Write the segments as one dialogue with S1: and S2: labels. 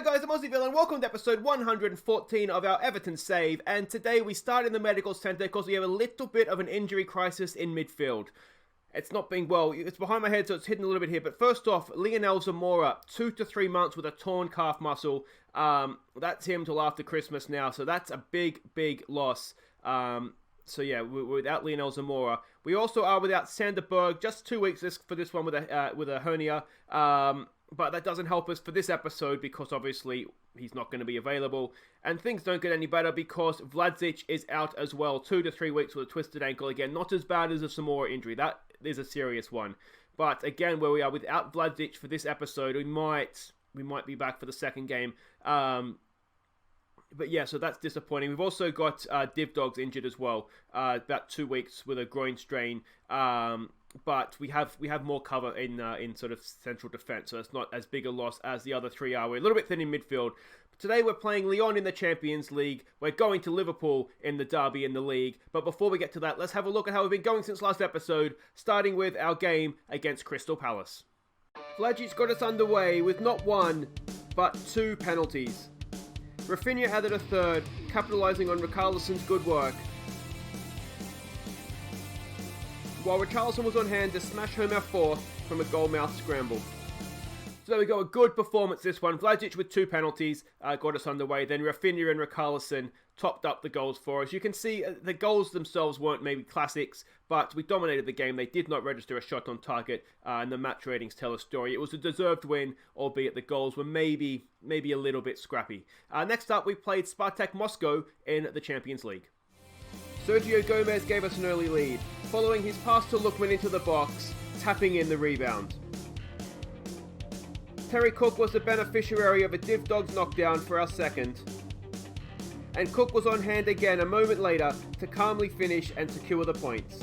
S1: Hi guys, I'm Aussie and welcome to episode 114 of our Everton save, and today we start in the medical centre because we have a little bit of an injury crisis in midfield. It's not being well, it's behind my head so it's hidden a little bit here, but first off, Lionel Zamora, 2 to 3 months with a torn calf muscle. That's him till after Christmas now, so that's a big loss. So yeah, we're without Lionel Zamora. We also are without Sander Berg, just 2 weeks for this one with a hernia. But that doesn't help us for this episode because obviously he's not going to be available. And things don't get any better because Vlasic is out as well. 2 to 3 weeks with a twisted ankle. Again, not as bad as a Zamora injury. That is a serious one. But again, where we are without Vlasic for this episode, we might be back for the second game. But yeah, so that's disappointing. We've also got Div Dogs injured as well. About 2 weeks with a groin strain. But we have more cover in sort of central defence, so it's not as big a loss as the other three are. We're a little bit thin in midfield. But today we're playing Lyon in the Champions League. We're going to Liverpool in the derby in the league. But before we get to that, let's have a look at how we've been going since last episode, starting with our game against Crystal Palace. Vlasic got us underway with not one, but 2 penalties. Rafinha added a third, capitalising on Richarlison's good work. While Richarlison was on hand to smash home our fourth from a goal-mouth scramble. So there we go, a good performance this one. Vlasic with 2 penalties got us underway. Then Rafinha and Richarlison topped up the goals for us. You can see the goals themselves weren't maybe classics, but we dominated the game. They did not register a shot on target, and the match ratings tell a story. It was a deserved win, albeit the goals were maybe a little bit scrappy. Next up, we played Spartak Moscow in the Champions League. Sergio Gomez gave us an early lead, following his pass to Lookman into the box, tapping in the rebound. Terry Cook was the beneficiary of a Div Dogs knockdown for our second. And Cook was on hand again a moment later to calmly finish and secure the points.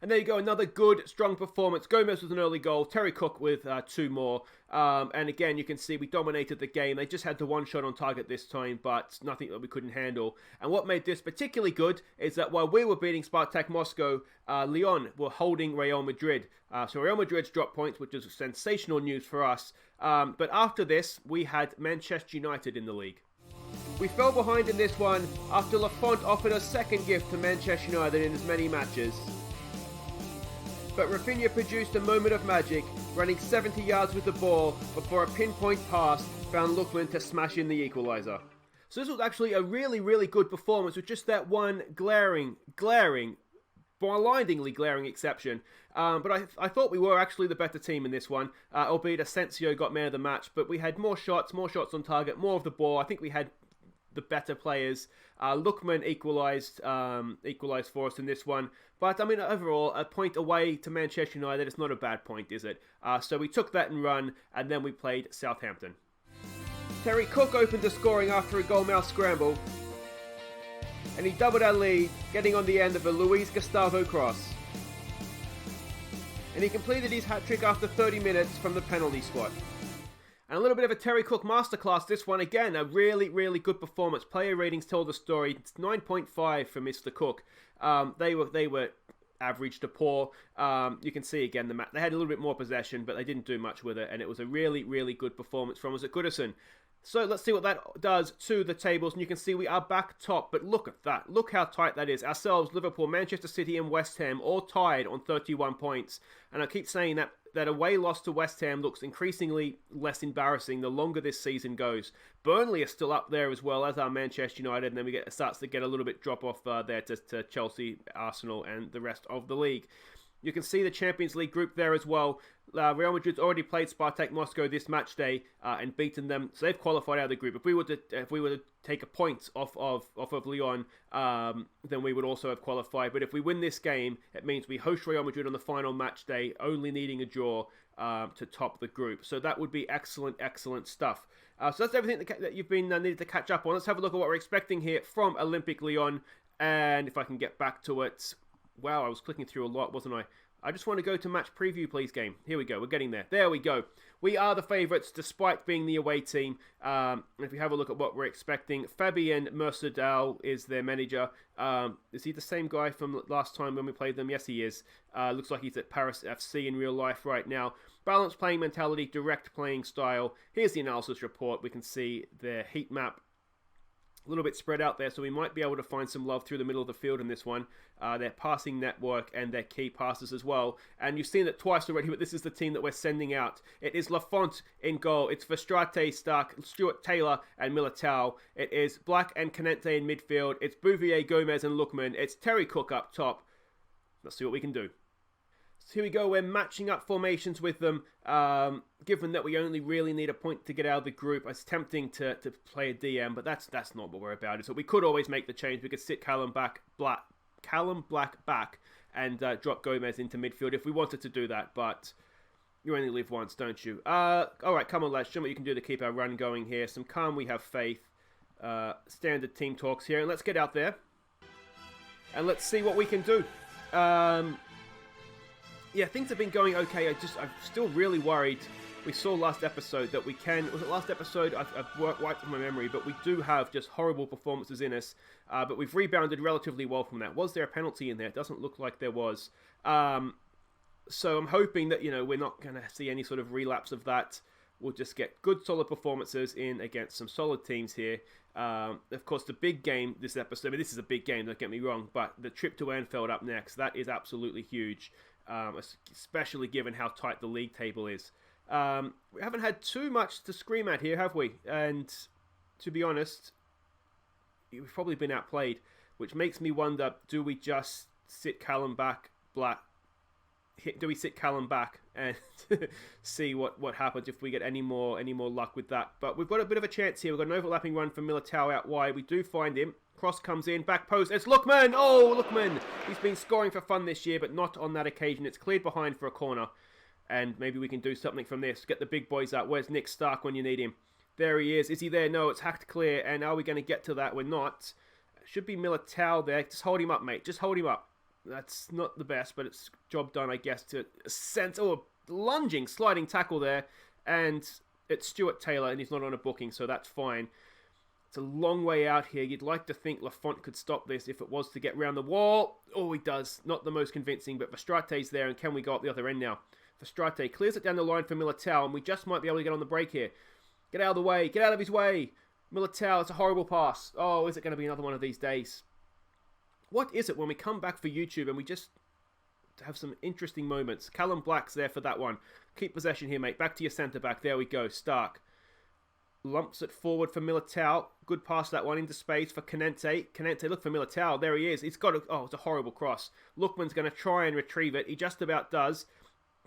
S1: And there you go, another good, strong performance. Gomez with an early goal, Terry Cook with 2 more. And again, you can see we dominated the game. They just had the one shot on target this time, but nothing that we couldn't handle. And what made this particularly good is that while we were beating Spartak Moscow, Lyon were holding Real Madrid. So Real Madrid's dropped points, which is sensational news for us. But after this, we had Manchester United in the league. We fell behind in this one after Lafont offered a second gift to Manchester United in as many matches. But Rafinha produced a moment of magic, running 70 yards with the ball before a pinpoint pass found Lookman to smash in the equaliser. So this was actually a really good performance with just that one glaring, blindingly glaring exception. But I thought we were actually the better team in this one, albeit Asensio got man of the match, but we had more shots on target, more of the ball. I think we had the better players. Lookman equalised for us in this one. But, I mean, overall, a point away to Manchester United, it's not a bad point, is it? So we took that and run, and then we played Southampton. Terry Cook opened the scoring after a goal-mouth scramble. And he doubled our lead, getting on the end of a Luis Gustavo cross. And he completed his hat-trick after 30 minutes from the penalty spot. And a little bit of a Terry Cook masterclass this one. Again, a really good performance. Player ratings tell the story. It's 9.5 for Mr. Cook. They were average to poor. You can see again they had a little bit more possession, but they didn't do much with it. And it was a really good performance from us at Goodison. So let's see what that does to the tables. And you can see we are back top. But look at that. Look how tight that is. Ourselves, Liverpool, Manchester City and West Ham all tied on 31 points. And I keep saying that away loss to West Ham looks increasingly less embarrassing the longer this season goes. Burnley are still up there as well as our Manchester United. And then it starts to get a little bit drop off there to Chelsea, Arsenal and the rest of the league. You can see the Champions League group there as well. Real Madrid's already played Spartak Moscow this match day and beaten them, so they've qualified out of the group. If we were to take a point off of Lyon, then we would also have qualified. But if we win this game, it means we host Real Madrid on the final match day, only needing a draw to top the group. So that would be excellent stuff. So that's everything that you've been needed to catch up on. Let's have a look at what we're expecting here from Olympique Lyon, and if I can get back to it. Wow, I was clicking through a lot, wasn't I? I just want to go to match preview, please, game. Here we go. We're getting there. There we go. We are the favourites, despite being the away team. If you have a look at what we're expecting, Fabien Mercadal is their manager. Is he the same guy from last time when we played them? Yes, he is. Looks like he's at Paris FC in real life right now. Balanced playing mentality, direct playing style. Here's the analysis report. We can see their heat map. A little bit spread out there, so we might be able to find some love through the middle of the field in this one. Their passing network and their key passes as well. And you've seen it twice already, but this is the team that we're sending out. It is Lafont in goal. It's Verstraete, Stark, Stuart Taylor, and Militao. It is Black and Canente in midfield. It's Bouvier, Gomez, and Lookman. It's Terry Cook up top. Let's see what we can do. So here we go, we're matching up formations with them. Given that we only really need a point to get out of the group, it's tempting to play a DM, but that's not what we're about. So we could always make the change. We could sit Callum Black back and drop Gomez into midfield if we wanted to do that, but you only live once, don't you? Alright, come on lads, show me what you can do to keep our run going here. Some calm, we have faith. Standard team talks here, and let's get out there. And let's see what we can do. Yeah, things have been going okay. I'm still really worried. We saw last episode that we can... Was it last episode? I've wiped my memory, but we do have just horrible performances in us. But we've rebounded relatively well from that. Was there a penalty in there? It doesn't look like there was. So I'm hoping that, we're not going to see any sort of relapse of that. We'll just get good, solid performances in against some solid teams here. Of course, the big game this episode... I mean, this is a big game, don't get me wrong, but the trip to Anfield up next, that is absolutely huge. Especially given how tight the league table is. We haven't had too much to scream at here, have we? And to be honest, we've probably been outplayed, which makes me wonder, do we just sit Callum back, do we sit Callum back and see what happens if we get any more luck with that? But we've got a bit of a chance here. We've got an overlapping run from Militao out wide. We do find him. Cross comes in, back post, it's Lookman! Oh, Lookman! He's been scoring for fun this year, but not on that occasion. It's cleared behind for a corner, and maybe we can do something from this. Get the big boys out. Where's Nick Stark when you need him? There he is. Is he there? No, it's hacked clear, and are we going to get to that? We're not. Should be Militao there. Just hold him up, mate. Just hold him up. That's not the best, but it's job done, I guess, to sense... Oh, lunging, sliding tackle there, and it's Stuart Taylor, and he's not on a booking, so that's fine. It's a long way out here. You'd like to think Lafont could stop this if it was to get round the wall. Oh, he does. Not the most convincing, but Verstraete's there, and can we go up the other end now? Verstraete clears it down the line for Militao, and we just might be able to get on the break here. Get out of the way. Get out of his way. Militao, it's a horrible pass. Oh, is it going to be another one of these days? What is it when we come back for YouTube and we just have some interesting moments? Callum Black's there for that one. Keep possession here, mate. Back to your centre-back. There we go. Stark. Lumps it forward for Militao. Good pass that one into space for Canente. Canente, look for Militao. There he is. He's got a... Oh, it's a horrible cross. Lookman's going to try and retrieve it. He just about does.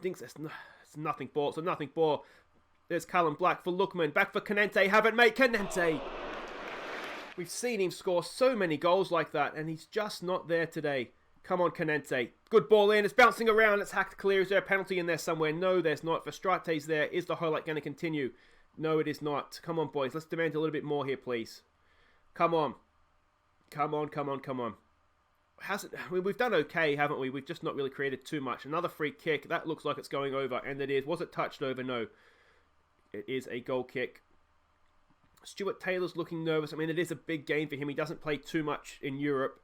S1: Thinks it's nothing ball. It's a nothing ball. There's Callum Black for Lookman. Back for Canente. Have it, mate. Canente. We've seen him score so many goals like that, and he's just not there today. Come on, Canente. Good ball in. It's bouncing around. It's hacked clear. Is there a penalty in there somewhere? No, there's not. Verstraete's there. Is the highlight going to continue? No, it is not. Come on, boys. Let's demand a little bit more here, please. Come on. Come on, come on, come on. We've done okay, haven't we? We've just not really created too much. Another free kick. That looks like it's going over, and it is. Was it touched over? No. It is a goal kick. Stuart Taylor's looking nervous. I mean, it is a big game for him. He doesn't play too much in Europe.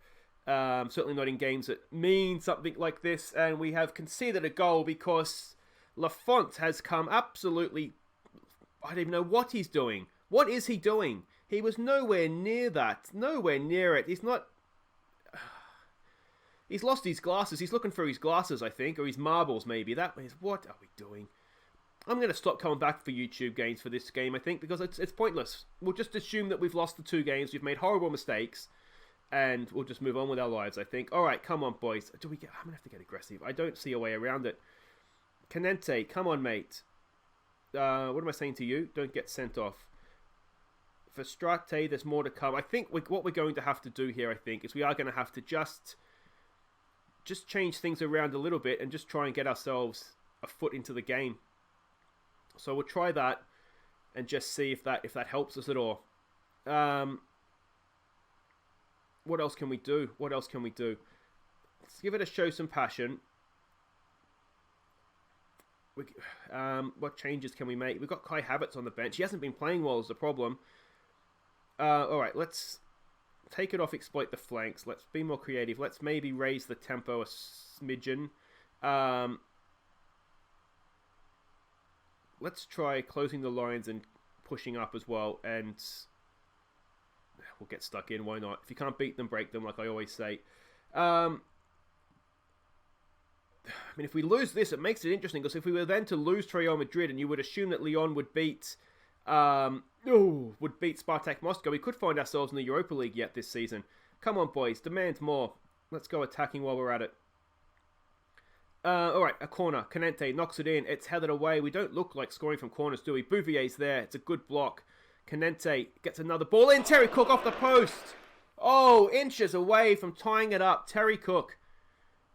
S1: Certainly not in games that mean something like this. And we have conceded a goal because Lafont has come absolutely... I don't even know what he's doing. What is he doing? He was nowhere near that. Nowhere near it. He's not... He's lost his glasses. He's looking for his glasses, I think. Or his marbles, maybe. That means... What are we doing? I'm going to stop coming back for YouTube games for this game, I think, because it's pointless. We'll just assume that we've lost the 2 games. We've made horrible mistakes. And we'll just move on with our lives, I think. All right, come on, boys. I'm going to have to get aggressive. I don't see a way around it. Canente, come on, mate. What am I saying to you? Don't get sent off. For Strate, there's more to come. I think what we're going to have to do here, I think, is we are going to have to just change things around a little bit and just try and get ourselves a foot into the game. So we'll try that and just see if that helps us at all. What else can we do? What else can we do? Let's give it a show some passion. What changes can we make? We've got Kai Havertz on the bench. He hasn't been playing well is the problem. All right, let's take it off, exploit the flanks. Let's be more creative. Let's maybe raise the tempo a smidgen. Let's try closing the lines and pushing up as well. And we'll get stuck in. Why not? If you can't beat them, break them, like I always say. I mean, if we lose this, it makes it interesting, because if we were then to lose to Real Madrid, and you would assume that Lyon would beat Spartak Moscow, we could find ourselves in the Europa League yet this season. Come on, boys, demand more. Let's go attacking while we're at it. Alright, a corner. Canente knocks it in. It's headed away. We don't look like scoring from corners, do we? Bouvier's there. It's a good block. Canente gets another ball in. Terry Cook off the post. Oh, inches away from tying it up. Terry Cook.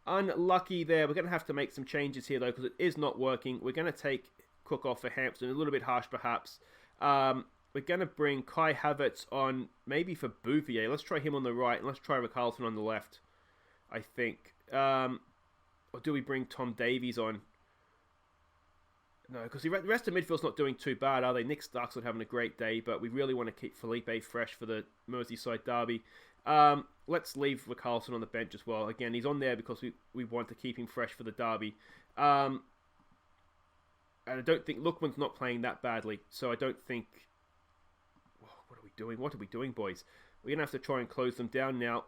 S1: Unlucky there. We're going to have to make some changes here, though, because it is not working. We're going to take Cook off for Hampson. A little bit harsh, perhaps. We're going to bring Kai Havertz on, maybe for Bouvier. Let's try him on the right, and let's try Richarlison on the left, I think. Or do we bring Tom Davies on? No, because the rest of midfield's not doing too bad, are they? Nick Stark's not having a great day, but we really want to keep Felipe fresh for the Merseyside derby. Let's leave Richarlison on the bench as well. Again, he's on there because we want to keep him fresh for the derby. And I don't think Lookman's not playing that badly, so I don't think... What are we doing? What are we doing, boys? We're going to have to try and close them down now.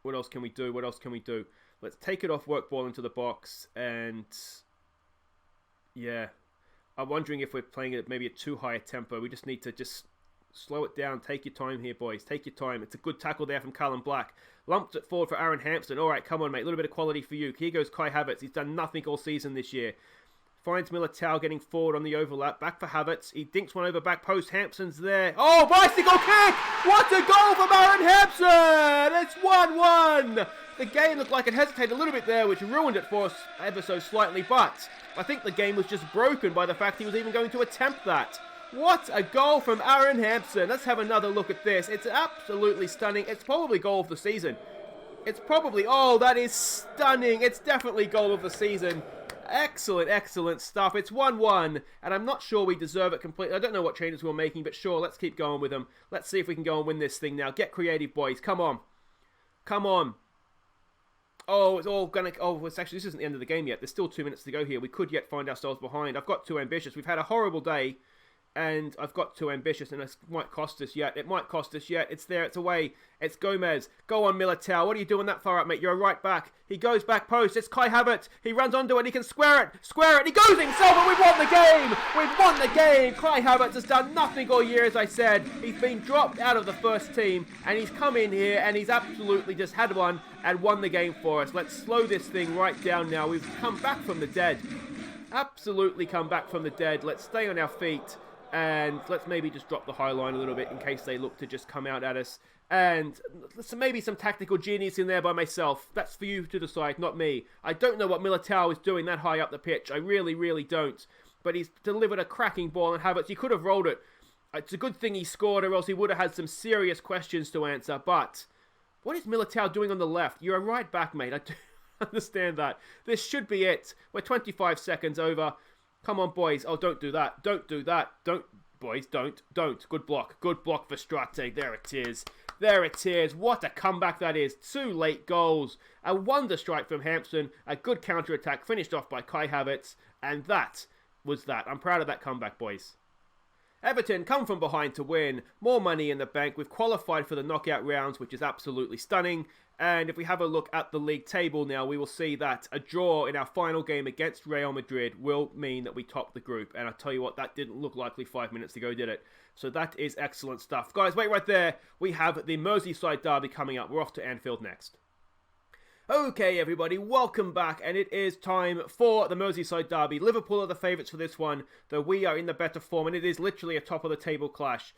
S1: What else can we do? What else can we do? Let's take it off, work ball into the box, and... Yeah. I'm wondering if we're playing it at maybe a too high a tempo. We just need to slow it down. Take your time here, boys. Take your time. It's a good tackle there from Callum Black. Lumped it forward for Aaron Hampson. All right, come on, mate. A little bit of quality for you. Here goes Kai Havertz. He's done nothing all season this year. Finds Militao getting forward on the overlap. Back for Havertz. He dinks one over back post. Hampson's there. Oh, bicycle kick! What a goal from Aaron Hampson! It's 1-1! The game looked like it hesitated a little bit there, which ruined it for us ever so slightly, but I think the game was just broken by the fact he was even going to attempt that. What a goal from Aaron Hampson. Let's have another look at this. It's absolutely stunning. It's probably goal of the season. It's probably... Oh, that is stunning. It's definitely goal of the season. Excellent, excellent stuff. It's 1-1, and I'm not sure we deserve it completely. I don't know what changes we're making, but sure, let's keep going with them. Let's see if we can go and win this thing now. Get creative, boys. Come on. Come on. Oh, it's all gonna... Oh, it's actually... This isn't the end of the game yet. There's still 2 minutes to go here. We could yet find ourselves behind. I've got too ambitious. We've had a horrible day, and I've got too ambitious, and it might cost us yet. It might cost us yet. It's there. It's away. It's Gomez. Go on, Militao. What are you doing that far up, mate? You're a right back. He goes back post. It's Kai Havertz. He runs onto it. He can square it. Square it. He goes himself, and we've won the game. We've won the game. Kai Havertz has done nothing all year, as I said. He's been dropped out of the first team, and he's come in here, and he's absolutely just had one and won the game for us. Let's slow this thing right down now. We've come back from the dead. Absolutely come back from the dead. Let's stay on our feet. And let's maybe just drop the high line a little bit in case they look to just come out at us. And maybe some tactical genius in there by myself. That's for you to decide, not me. I don't know what Militao is doing that high up the pitch. I really, really don't. But he's delivered a cracking ball, and Havertz, he could have rolled it. It's a good thing he scored, or else he would have had some serious questions to answer. But what is Militao doing on the left? You're a right back, mate. I do understand that. This should be it. We're 25 seconds over. Come on, boys. Oh, don't do that. Don't do that. Don't. Boys, don't. Good block. Good block for Strate. There it is. There it is. What a comeback that is. 2 late goals. A wonder strike from Hampson. A good counter-attack finished off by Kai Havertz. And that was that. I'm proud of that comeback, boys. Everton come from behind to win. More money in the bank. We've qualified for the knockout rounds, which is absolutely stunning. And if we have a look at the league table now, we will see that a draw in our final game against Real Madrid will mean that we top the group. And I'll tell you what, that didn't look likely 5 minutes ago, did it? So that is excellent stuff. Guys, wait right there. We have the Merseyside derby coming up. We're off to Anfield next. Okay, everybody, welcome back, and it is time for the Merseyside derby. Liverpool are the favourites for this one, though we are in the better form, and it is literally a top-of-the-table clash.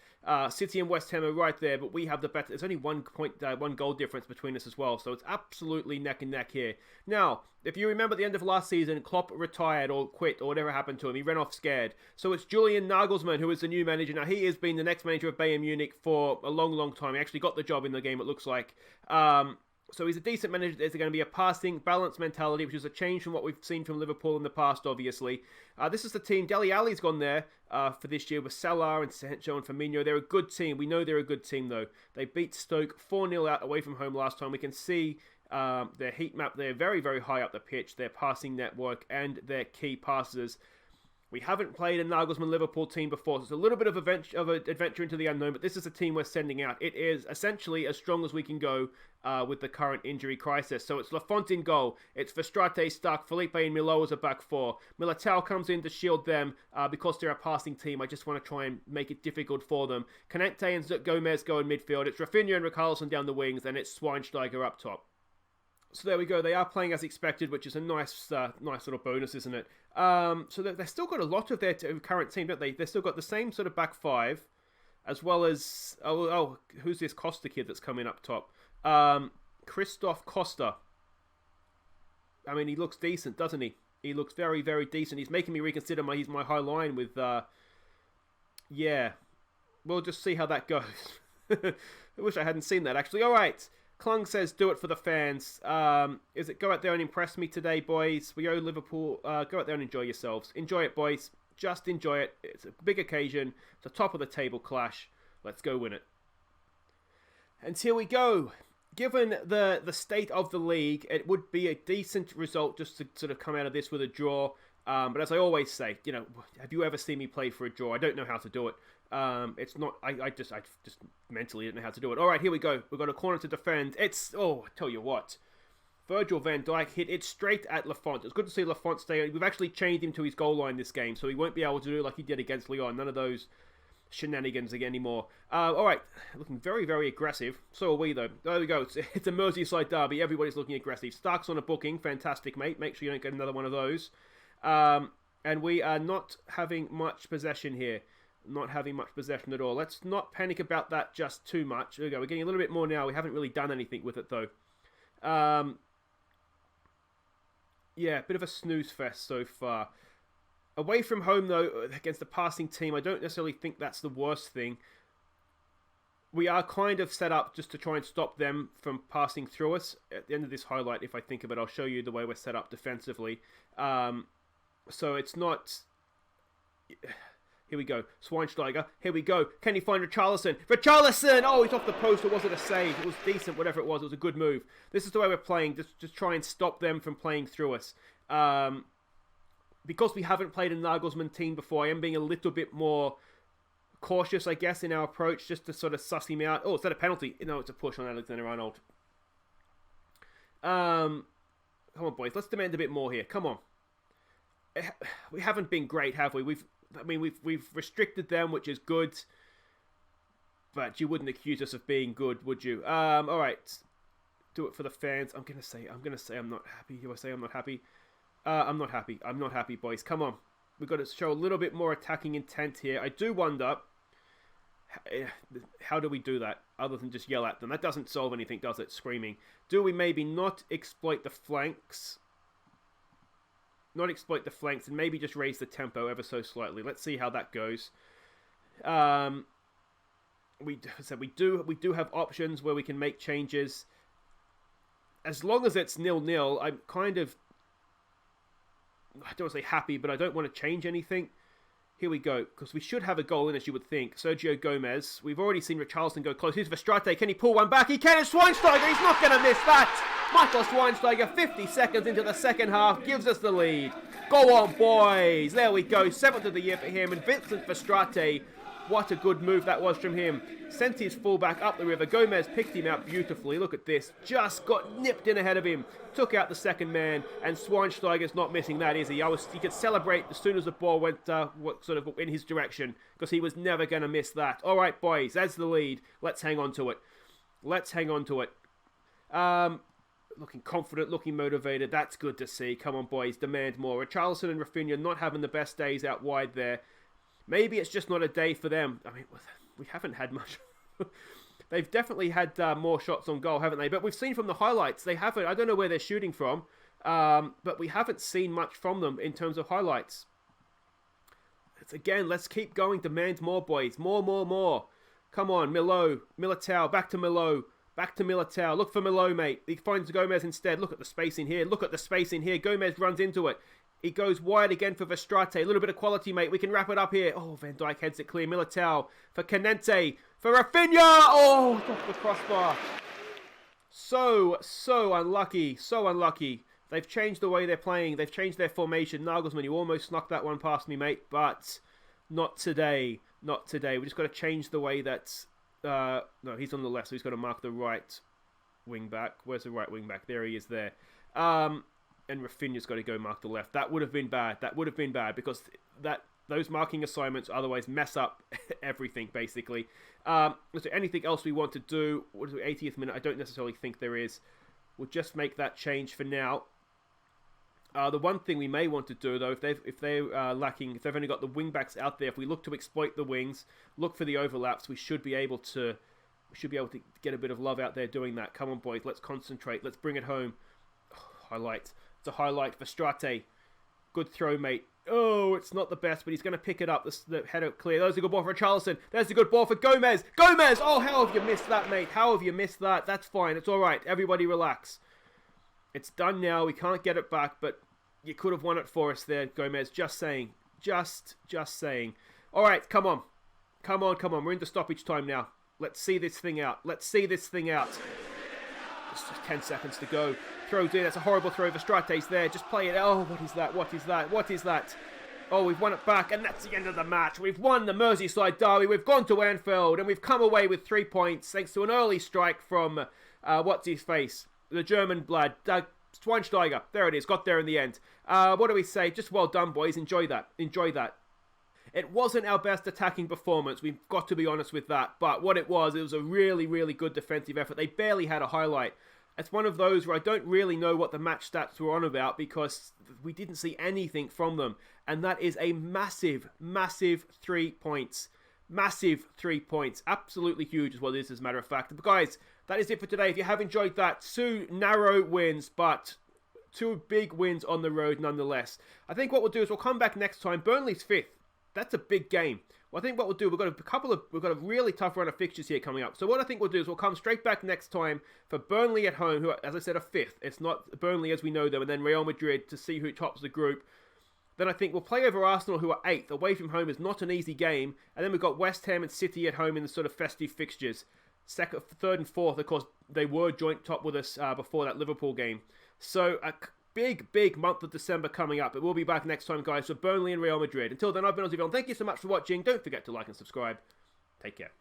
S1: City and West Ham are right there, but we have the better... There's only one goal difference between us as well, so it's absolutely neck and neck here. Now, if you remember at the end of last season, Klopp retired or quit or whatever happened to him. He ran off scared. So it's Julian Nagelsmann who is the new manager. Now, he has been the next manager of Bayern Munich for a long, long time. He actually got the job in the game, it looks like. So he's a decent manager. There's going to be a passing, balanced mentality, which is a change from what we've seen from Liverpool in the past, obviously. This is the team. Dele Alli's gone there for this year with Salah and Sancho and Firmino. They're a good team. We know they're a good team, though. They beat Stoke 4-0 out away from home last time. We can see their heat map. They're very, very high up the pitch. Their passing network and their key passes. We haven't played a Nagelsmann Liverpool team before, so it's a little bit of an adventure into the unknown, but this is a team we're sending out. It is essentially as strong as we can go with the current injury crisis. So it's Lafont in goal. It's Verstraete, Stark, Felipe and Milo as a back four. Militao comes in to shield them because they're a passing team. I just want to try and make it difficult for them. Canete and Gomez go in midfield. It's Rafinha and Richarlison down the wings, and it's Schweinsteiger up top. So there we go. They are playing as expected, which is a nice little bonus, isn't it? So they've still got a lot of their current team, don't they? They've still got the same sort of back five, as well as who's this Costa kid that's coming up top? Christoph Costa. I mean, he looks decent, doesn't he? He looks very, very decent. He's making me reconsider my high line with. Yeah, we'll just see how that goes. I wish I hadn't seen that actually. All right. Klung says, do it for the fans. Is it go out there and impress me today, boys? We owe Liverpool. Go out there and enjoy yourselves. Enjoy it, boys. Just enjoy it. It's a big occasion. It's a top of the table clash. Let's go win it. And here we go. Given the state of the league, it would be a decent result just to sort of come out of this with a draw. But as I always say, have you ever seen me play for a draw? I don't know how to do it. It's not. I just mentally didn't know how to do it. All right, here we go. We've got a corner to defend. It's I tell you what, Virgil van Dijk hit it straight at Lafont. It's good to see Lafont stay. We've actually chained him to his goal line this game, so he won't be able to do it like he did against Lyon. None of those shenanigans again anymore. All right, looking very, very aggressive. So are we though. There we go. It's a Merseyside derby. Everybody's looking aggressive. Stark's on a booking. Fantastic, mate. Make sure you don't get another one of those. And we are not having much possession here. Not having much possession at all. Let's not panic about that just too much. There we go. We're getting a little bit more now. We haven't really done anything with it though. Yeah, bit of a snooze fest so far. Away from home though, against the passing team, I don't necessarily think that's the worst thing. We are kind of set up just to try and stop them from passing through us. At the end of this highlight, if I think of it, I'll show you the way we're set up defensively. So it's not... Here we go. Schweinsteiger. Here we go. Can he find Richarlison? Richarlison! Oh, he's off the post. Or was it a save? It was decent, whatever it was. It was a good move. This is the way we're playing. Just try and stop them from playing through us. Because we haven't played a Nagelsmann team before, I am being a little bit more cautious, I guess, in our approach, just to sort of suss him out. Oh, is that a penalty? No, it's a push on Alexander-Arnold. Come on, boys. Let's demand a bit more here. Come on. We haven't been great, have we? We've restricted them, which is good, but you wouldn't accuse us of being good, would you? All right, do it for the fans. I'm gonna say I'm not happy. Do I say I'm not happy? I'm not happy. I'm not happy, boys. Come on, we've got to show a little bit more attacking intent here. I do wonder, how do we do that other than just yell at them? That doesn't solve anything, does it? Screaming. Do we maybe not exploit the flanks? Not exploit the flanks and maybe just raise the tempo ever so slightly. Let's see how that goes. We do have options where we can make changes. As long as it's 0-0, I'm kind of, I don't want to say happy, but I don't want to change anything. Here we go, because we should have a goal in, as you would think. Sergio Gomez. We've already seen Richarlison go close. Here's Verstraete. Can he pull one back? He can. It's Schweinsteiger. He's not going to miss that. Michael Schweinsteiger, 50 seconds into the second half, gives us the lead. Go on, boys. There we go. 7th of the year for him. And Vincent Verstraete, what a good move that was from him. Sent his fullback up the river. Gomez picked him out beautifully. Look at this. Just got nipped in ahead of him. Took out the second man. And Schweinsteiger's not missing that, is he? He could celebrate as soon as the ball went sort of in his direction, because he was never going to miss that. All right, boys. That's the lead. Let's hang on to it. Let's hang on to it. Looking confident, looking motivated. That's good to see. Come on, boys. Demand more. Richarlison and Rafinha not having the best days out wide there. Maybe it's just not a day for them. I mean, we haven't had much. They've definitely had more shots on goal, haven't they? But we've seen from the highlights, they haven't. I don't know where they're shooting from, but we haven't seen much from them in terms of highlights. Again, let's keep going. Demand more, boys. More. Come on, Militao. Back to Milo. Back to Militao. Look for Milo, mate. He finds Gomez instead. Look at the space in here. Look at the space in here. Gomez runs into it. He goes wide again for Verstraete. A little bit of quality, mate. We can wrap it up here. Oh, Van Dijk heads it clear. Militao for Canente. For Rafinha. Oh, off the crossbar. So unlucky. So unlucky. They've changed the way they're playing. They've changed their formation. Nagelsmann, you almost snuck that one past me, mate. But not today. Not today. We just got to change the way that... no, he's on the left, so he's got to mark the right wing back. Where's the right wing back? There he is there. And Rafinha's got to go mark the left. That would have been bad. That would have been bad because those marking assignments otherwise mess up everything, basically. Is there anything else we want to do? What is it, 80th minute? I don't necessarily think there is. We'll just make that change for now. The one thing we may want to do, though, if they're lacking, if they've only got the wing backs out there, if we look to exploit the wings, look for the overlaps, we should be able to get a bit of love out there doing that. Come on, boys, let's concentrate, let's bring it home. Oh, highlight. It's a highlight for Strate. Good throw, mate. Oh, it's not the best, but he's going to pick it up. The header clear. There's a good ball for Charleston. There's a good ball for Gomez. Gomez! Oh, how have you missed that, mate? How have you missed that? That's fine. It's all right. Everybody relax. It's done now. We can't get it back, but you could have won it for us there, Gomez. Just saying. Just saying. All right, come on. Come on. We're into stoppage time now. Let's see this thing out. Just 10 seconds to go. Throws in. That's a horrible throw. Verstrate's there. Just play it. Oh, what is that? Oh, we've won it back, and that's the end of the match. We've won the Merseyside derby. We've gone to Anfield, and we've come away with 3 points thanks to an early strike from, what's-his-face? The German lad, Schweinsteiger. There it is. Got there in the end. What do we say? Just well done, boys. Enjoy that. It wasn't our best attacking performance. We've got to be honest with that. But what it was a really, really good defensive effort. They barely had a highlight. It's one of those where I don't really know what the match stats were on about because we didn't see anything from them. And that is a massive 3 points. Massive 3 points. Absolutely huge is what it is, as a matter of fact. But guys, that is it for today. If you have enjoyed that, 2 narrow wins, but 2 big wins on the road nonetheless. I think what we'll do is we'll come back next time. Burnley's 5th. That's a big game. Well, I think what we'll do, we've got a really tough run of fixtures here coming up. So what I think we'll do is we'll come straight back next time for Burnley at home, who, as I said, are 5th. It's not Burnley as we know them, and then Real Madrid to see who tops the group. Then I think we'll play over Arsenal, who are 8th. Away from home is not an easy game. And then we've got West Ham and City at home in the sort of festive fixtures. 3rd and 4th, of course, they were joint top with us before that Liverpool game. So a big month of December coming up. But we'll be back next time, guys, for Burnley and Real Madrid. Until then, I've been Aussie. Thank you so much for watching. Don't forget to like and subscribe. Take care.